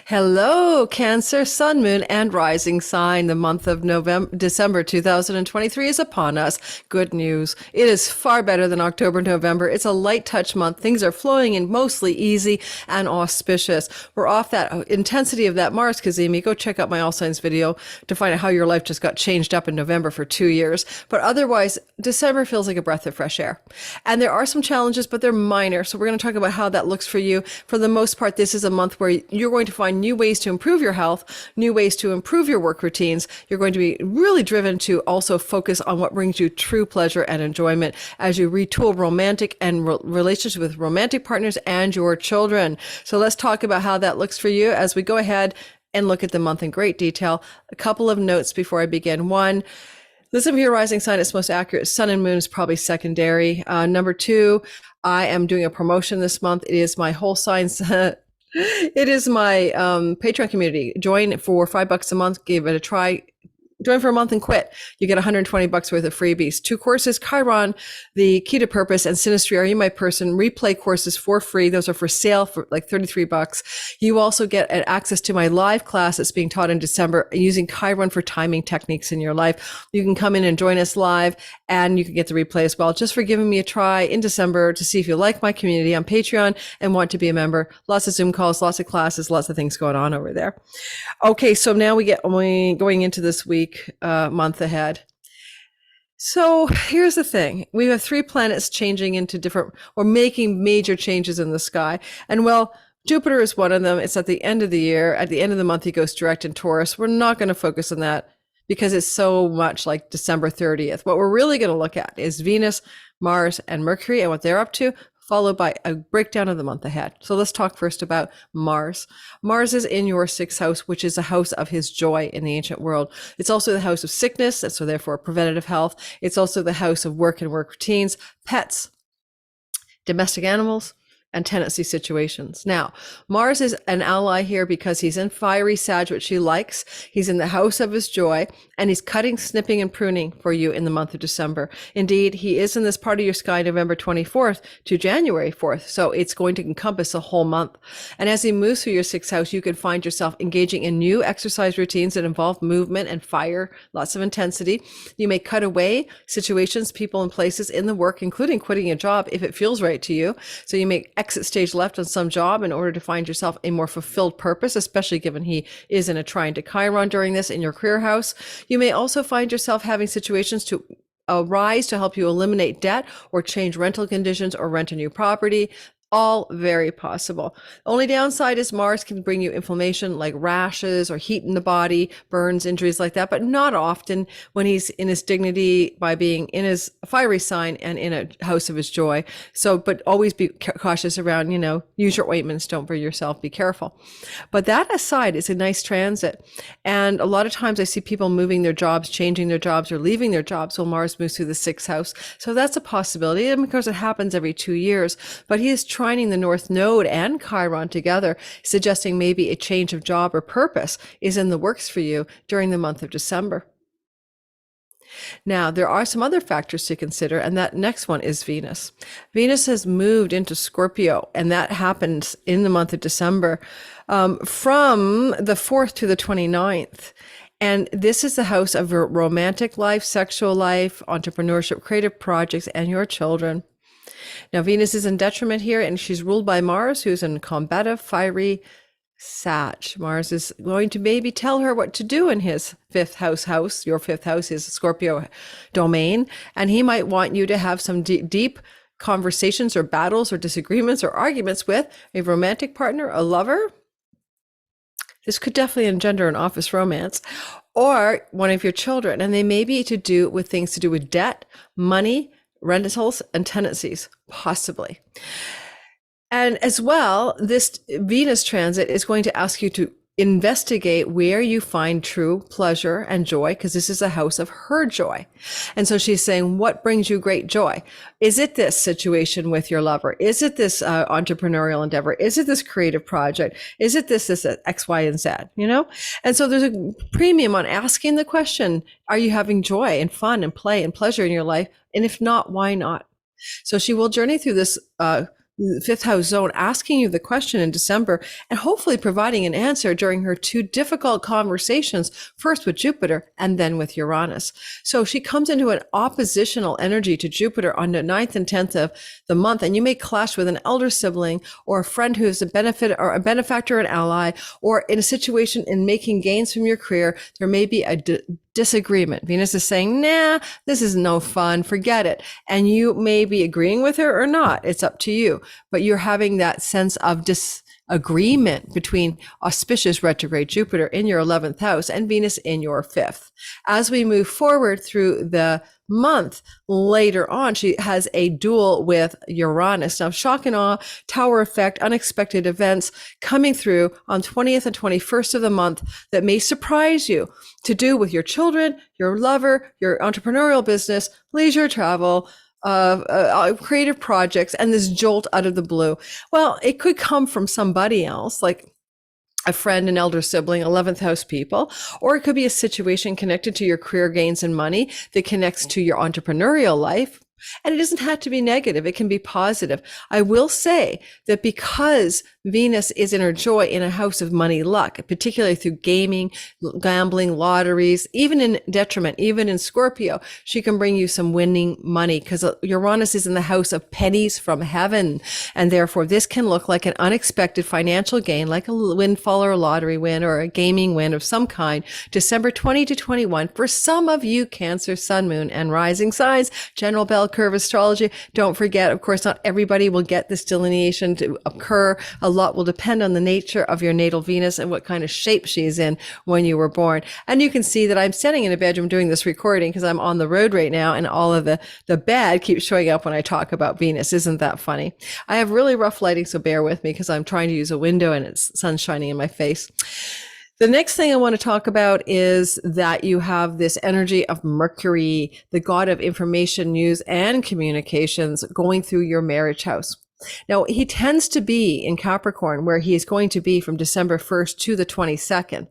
Hello, Cancer, Sun, Moon, and Rising sign. The month of December 2023 is upon us. Good news. It is far better than October, November. It's a light touch month. Things are flowing in mostly easy and auspicious. We're off that intensity of that Mars Kazemi. Go check out my All Signs video to find out how your life just got changed up in November for 2 years. But otherwise, December feels like a breath of fresh air. And there are some challenges, but they're minor. So we're going to talk about how that looks for you. For the most part, this is a month where you're going to find new ways to improve your health, new ways to improve your work routines. You're going to be really driven to also focus on what brings you true pleasure and enjoyment as you retool romantic and relationships with romantic partners and your children. So let's talk about how that looks for you as we go ahead and look at the month in great detail. A couple of notes before I begin. One, listen for your rising sign. It's most accurate. Sun and moon is probably secondary. Number two, I am doing a promotion this month. It is my whole signs. It is my Patreon community. Join for $5 a month. Give it a try. Join for a month and quit. You get $120 worth of freebies. 2 courses, Chiron, the Key to Purpose, and Synastry, Are You My Person? Replay courses for free. Those are for sale for like $33. You also get access to my live class that's being taught in December using Chiron for timing techniques in your life. You can come in and join us live, and you can get the replay as well, just for giving me a try in December to see if you like my community on Patreon and want to be a member. Lots of Zoom calls, lots of classes, lots of things going on over there. Okay, so now we get going into this week. Month ahead. So here's the thing. We have 3 planets changing into different or making major changes in the sky. And well, Jupiter is one of them. It's at the end of the year. At the end of the month, he goes direct in Taurus. We're not going to focus on that because it's so much like December 30th. What we're really going to look at is Venus, Mars, and Mercury and what they're up to, followed by a breakdown of the month ahead. So let's talk first about Mars. Mars is in your 6th house, which is a house of his joy in the ancient world. It's also the house of sickness, and so therefore preventative health. It's also the house of work and work routines, pets, domestic animals, and tenancy situations. Now, Mars is an ally here because he's in fiery Sag, which he likes. He's in the house of his joy, and he's cutting, snipping, and pruning for you in the month of December. Indeed, he is in this part of your sky November 24th to January 4th, so it's going to encompass a whole month. And as he moves through your 6th house, you can find yourself engaging in new exercise routines that involve movement and fire, lots of intensity. You may cut away situations, people, and places in the work, including quitting a job if it feels right to you. So you may exit stage left on some job in order to find yourself a more fulfilled purpose, especially given he is in a trine to Chiron during this in your career house. You may also find yourself having situations to arise to help you eliminate debt or change rental conditions or rent a new property. All very possible. Only downside is Mars can bring you inflammation like rashes or heat in the body, burns, injuries like that, but not often when he's in his dignity by being in his fiery sign and in a house of his joy. So, but always be cautious around, use your ointments, don't burn yourself, be careful. But that aside, it's a nice transit. And a lot of times I see people moving their jobs, changing their jobs, or leaving their jobs while Mars moves through the 6th house. So that's a possibility. And of course, it happens every 2 years, but he is trining the North Node and Chiron together, suggesting maybe a change of job or purpose is in the works for you during the month of December. Now, there are some other factors to consider, and that next one is Venus. Venus has moved into Scorpio, and that happens in the month of December from the 4th to the 29th. And this is the house of your romantic life, sexual life, entrepreneurship, creative projects, and your children. Now, Venus is in detriment here, and she's ruled by Mars, who's in combative, fiery Sag. Mars is going to maybe tell her what to do in his 5th house. Your 5th house is Scorpio domain, and he might want you to have some deep conversations or battles or disagreements or arguments with a romantic partner, a lover. This could definitely engender an office romance, or one of your children, and they may be to do with things to do with debt, money, rentals, and tenancies, possibly. And as well, this Venus transit is going to ask you to investigate where you find true pleasure and joy, because this is a house of her joy. And so she's saying, what brings you great joy? Is it this situation with your lover? Is it this entrepreneurial endeavor? Is it this creative project? Is it this X, Y, and Z, And so there's a premium on asking the question, are you having joy and fun and play and pleasure in your life? And if not, why not? So she will journey through this fifth house zone, asking you the question in December and hopefully providing an answer during her two difficult conversations, first with Jupiter and then with Uranus. So she comes into an oppositional energy to Jupiter on the 9th and 10th of the month, and you may clash with an elder sibling or a friend who is a benefactor, an ally, or in a situation in making gains from your career, there may be a disagreement. Venus is saying, nah, this is no fun, forget it. And you may be agreeing with her or not. It's up to you. But you're having that sense of disagreement between auspicious retrograde Jupiter in your 11th house and Venus in your 5th. As we move forward through the month, later on, she has a duel with Uranus. Now, shock and awe, tower effect, unexpected events coming through on 20th and 21st of the month that may surprise you, to do with your children, your lover, your entrepreneurial business, leisure travel, creative projects, and this jolt out of the blue. Well, it could come from somebody else, like a friend, an elder sibling, 11th house people, or it could be a situation connected to your career gains and money that connects to your entrepreneurial life. And it doesn't have to be negative. It can be positive. I will say that because Venus is in her joy in a house of money luck, particularly through gaming, gambling, lotteries, even in detriment, even in Scorpio, she can bring you some winning money because Uranus is in the house of pennies from heaven. And therefore, this can look like an unexpected financial gain, like a windfall or a lottery win or a gaming win of some kind, December 20 to 21. For some of you, Cancer, Sun, Moon, and Rising signs, general bell curve astrology. Don't forget, of course, not everybody will get this delineation to occur. A lot will depend on the nature of your natal Venus and what kind of shape she's in when you were born. And you can see that I'm sitting in a bedroom doing this recording because I'm on the road right now, and all of the bad keeps showing up when I talk about Venus. Isn't that funny? I have really rough lighting, so bear with me because I'm trying to use a window and it's sun shining in my face. The next thing I want to talk about is that you have this energy of Mercury, the god of information, news, and communications, going through your marriage house. Now, he tends to be in Capricorn, where he is going to be from December 1st to the 22nd.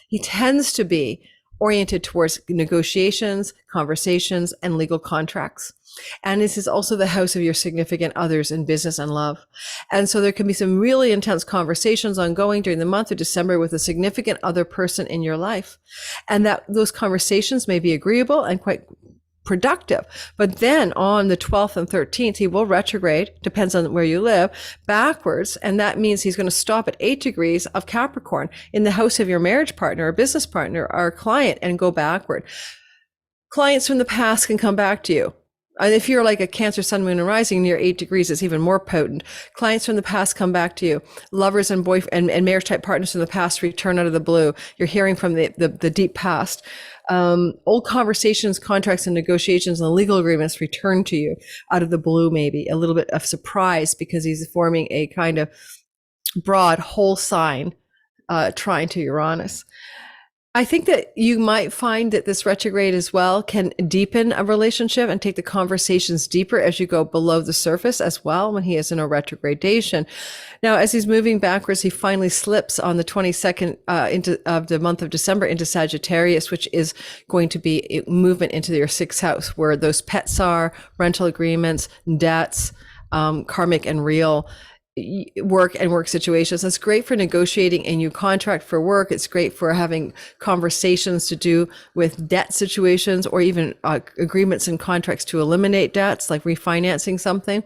He tends to be oriented towards negotiations, conversations, and legal contracts. And this is also the house of your significant others in business and love. And so there can be some really intense conversations ongoing during the month of December with a significant other person in your life. And that those conversations may be agreeable and quite productive. But then on the 12th and 13th, he will retrograde, depends on where you live, backwards. And that means he's going to stop at 8 degrees of Capricorn in the house of your marriage partner or business partner or client and go backward. Clients from the past can come back to you. And if you're like a Cancer, Sun, Moon, and Rising near 8 degrees, it's even more potent. Clients from the past come back to you. Lovers and boyfriend and marriage type partners from the past return out of the blue. You're hearing from the deep past. Old conversations, contracts, and negotiations and legal agreements return to you out of the blue, maybe a little bit of surprise because he's forming a kind of broad whole sign trine to Uranus. I think that you might find that this retrograde as well can deepen a relationship and take the conversations deeper as you go below the surface as well when he is in a retrogradation. Now, as he's moving backwards, he finally slips on the 22nd of the month of December into Sagittarius, which is going to be a movement into your 6th house where those pets are, rental agreements, debts, karmic and real work and work situations. It's great for negotiating a new contract for work. It's great for having conversations to do with debt situations or even agreements and contracts to eliminate debts, like refinancing something.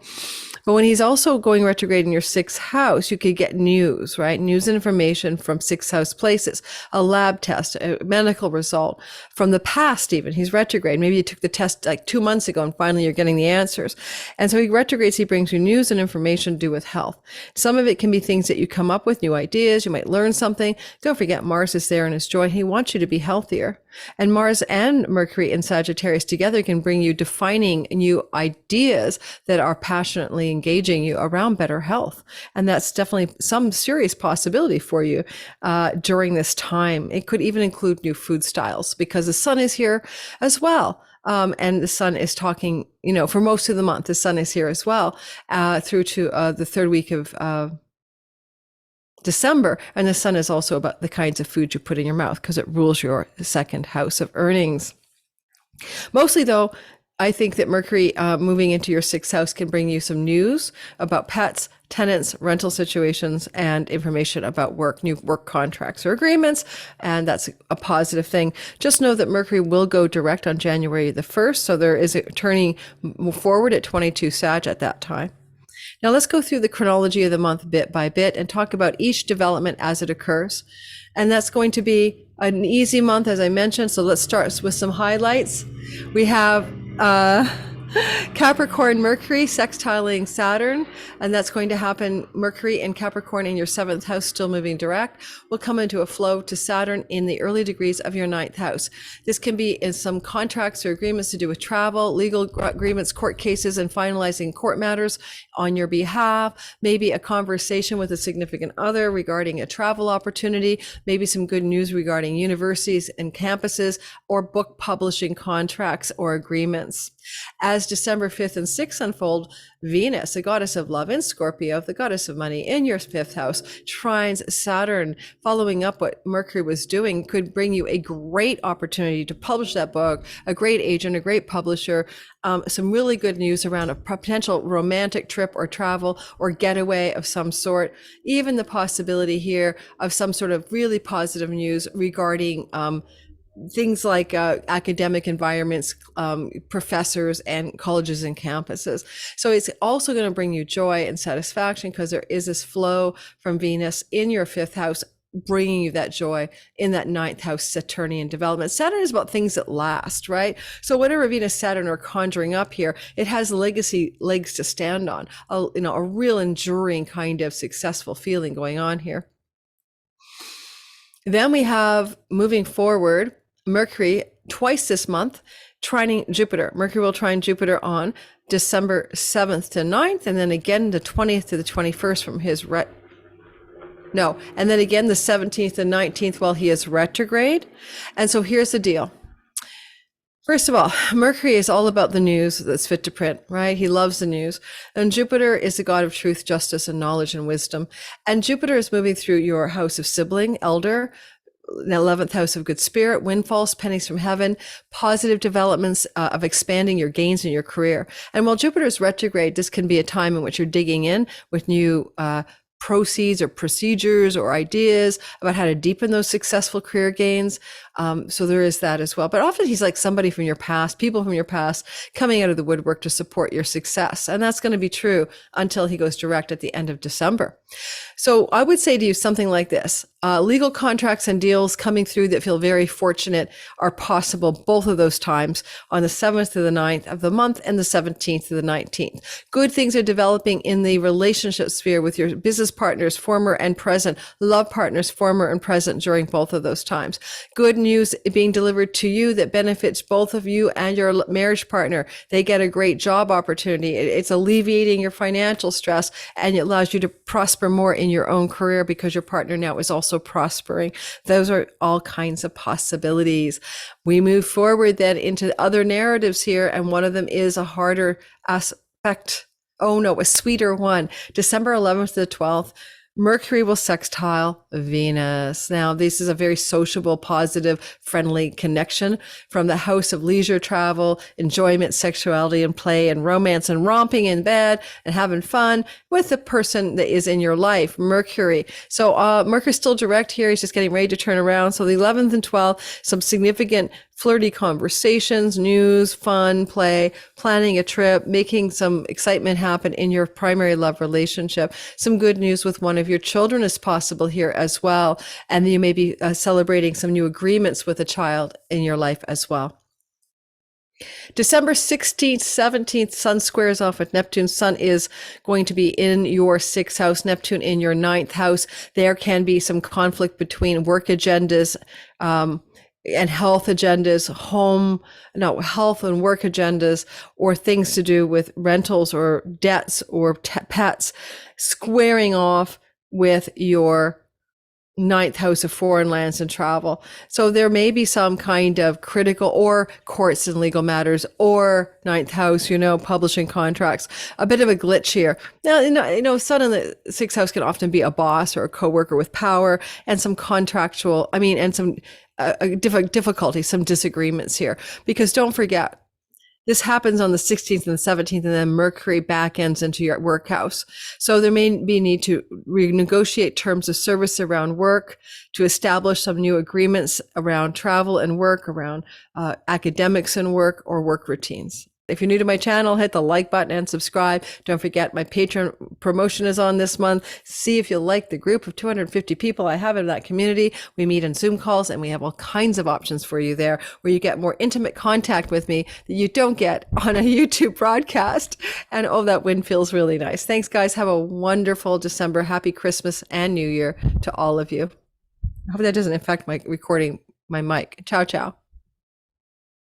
But when he's also going retrograde in your 6th house, you could get news, right? News and information from 6th house places, a lab test, a medical result from the past even. He's retrograde. Maybe you took the test like 2 months ago and finally you're getting the answers. And so he retrogrades, he brings you news and information to do with health. Some of it can be things that you come up with, new ideas. You might learn something. Don't forget Mars is there in his joy. He wants you to be healthier. And Mars and Mercury in Sagittarius together can bring you defining new ideas that are passionately engaging you around better health. And that's definitely some serious possibility for you during this time. It could even include new food styles because the sun is here as well. And the sun is talking, for most of the month, the sun is here as well, through to the third week of December. And the sun is also about the kinds of food you put in your mouth because it rules your 2nd house of earnings. Mostly though, I think that Mercury moving into your sixth house can bring you some news about pets, tenants, rental situations, and information about work, new work contracts or agreements. And that's a positive thing. Just know that Mercury will go direct on January the 1st. So there is a turning forward at 22 Sag at that time. Now let's go through the chronology of the month bit by bit and talk about each development as it occurs. And that's going to be an easy month, as I mentioned. So let's start with some highlights. We have Capricorn Mercury sextiling Saturn, and that's going to happen. Mercury and Capricorn in your seventh house, still moving direct, will come into a flow to Saturn in the early degrees of your ninth house. This can be in some contracts or agreements to do with travel, legal agreements, court cases, and finalizing court matters on your behalf. Maybe a conversation with a significant other regarding a travel opportunity, maybe some good news regarding universities and campuses, or book publishing contracts or agreements. As December 5th and 6th unfold, Venus, the goddess of love in Scorpio, the goddess of money in your fifth house, trines Saturn. Following up what Mercury was doing could bring you a great opportunity to publish that book, a great agent, a great publisher, some really good news around a potential romantic trip or travel or getaway of some sort. Even the possibility here of some sort of really positive news regarding things like academic environments, professors, and colleges and campuses. So it's also going to bring you joy and satisfaction because there is this flow from Venus in your fifth house, bringing you that joy in that ninth house Saturnian development. Saturn is about things that last, right? So whatever Venus, Saturn are conjuring up here, it has legacy legs to stand on, a real enduring kind of successful feeling going on here. Then we have, moving forward, Mercury twice this month trining Jupiter. Mercury will trine Jupiter on December 7th to 9th, and then again the 20th to the 21st from his and then again the 17th and 19th while he is retrograde. And so here's the deal. First of all, Mercury is all about the news that's fit to print, right? He loves the news. And Jupiter is the god of truth, justice, and knowledge and wisdom. And Jupiter is moving through your house of sibling, elder, the 11th house of good spirit, windfalls, pennies from heaven, positive developments of expanding your gains in your career. And while Jupiter is retrograde, this can be a time in which you're digging in with new proceeds or procedures or ideas about how to deepen those successful career gains. So there is that as well. But often he's like somebody from your past, people from your past coming out of the woodwork to support your success. And that's going to be true until he goes direct at the end of December. So I would say to you something like this. Legal contracts and deals coming through that feel very fortunate are possible both of those times on the 7th to the 9th of the month and the 17th to the 19th. Good things are developing in the relationship sphere with your business partners, former and present, love partners, former and present during both of those times. Good news being delivered to you that benefits both of you and your marriage partner. They get a great job opportunity. It's alleviating your financial stress, and it allows you to prosper more in your own career because your partner now is also prospering. Those are all kinds of possibilities. We move forward then into other narratives here, and one of them is a harder aspect. Oh no, a sweeter one. December 11th to the 12th. Mercury will sextile Venus. Now, this is a very sociable, positive, friendly connection from the house of leisure, travel, enjoyment, sexuality, and play, and romance, and romping in bed, and having fun with the person that is in your life, Mercury. So Mercury's still direct here. He's just getting ready to turn around. So the 11th and 12th, some significant flirty conversations, news, fun, play, planning a trip, making some excitement happen in your primary love relationship. Some good news with one of your children is possible here as well. And you may be celebrating some new agreements with a child in your life as well. December 16th, 17th, Sun squares off with Neptune. Sun is going to be in your sixth house, Neptune in your ninth house. There can be some conflict between work agendas, and health agendas, health and work agendas, or things to do with rentals or debts or pets, squaring off with your ninth house of foreign lands and travel. So there may be some kind of critical or courts and legal matters or ninth house, publishing contracts, a bit of a glitch here. Now, Sun in the sixth house can often be a boss or a coworker with power and some and some difficulty, some disagreements here, because don't forget, This happens on the 16th and the 17th, and then Mercury back ends into your work house. So there may be need to renegotiate terms of service around work, to establish some new agreements around travel and work, around academics and work, or work routines. If you're new to my channel, hit the like button and subscribe. Don't forget my Patreon promotion is on this month. See if you like the group of 250 people I have in that community. We meet in Zoom calls and we have all kinds of options for you there where you get more intimate contact with me that you don't get on a YouTube broadcast. And oh, that wind feels really nice. Thanks, guys. Have a wonderful December. Happy Christmas and New Year to all of you. I hope that doesn't affect my recording, my mic. Ciao, ciao.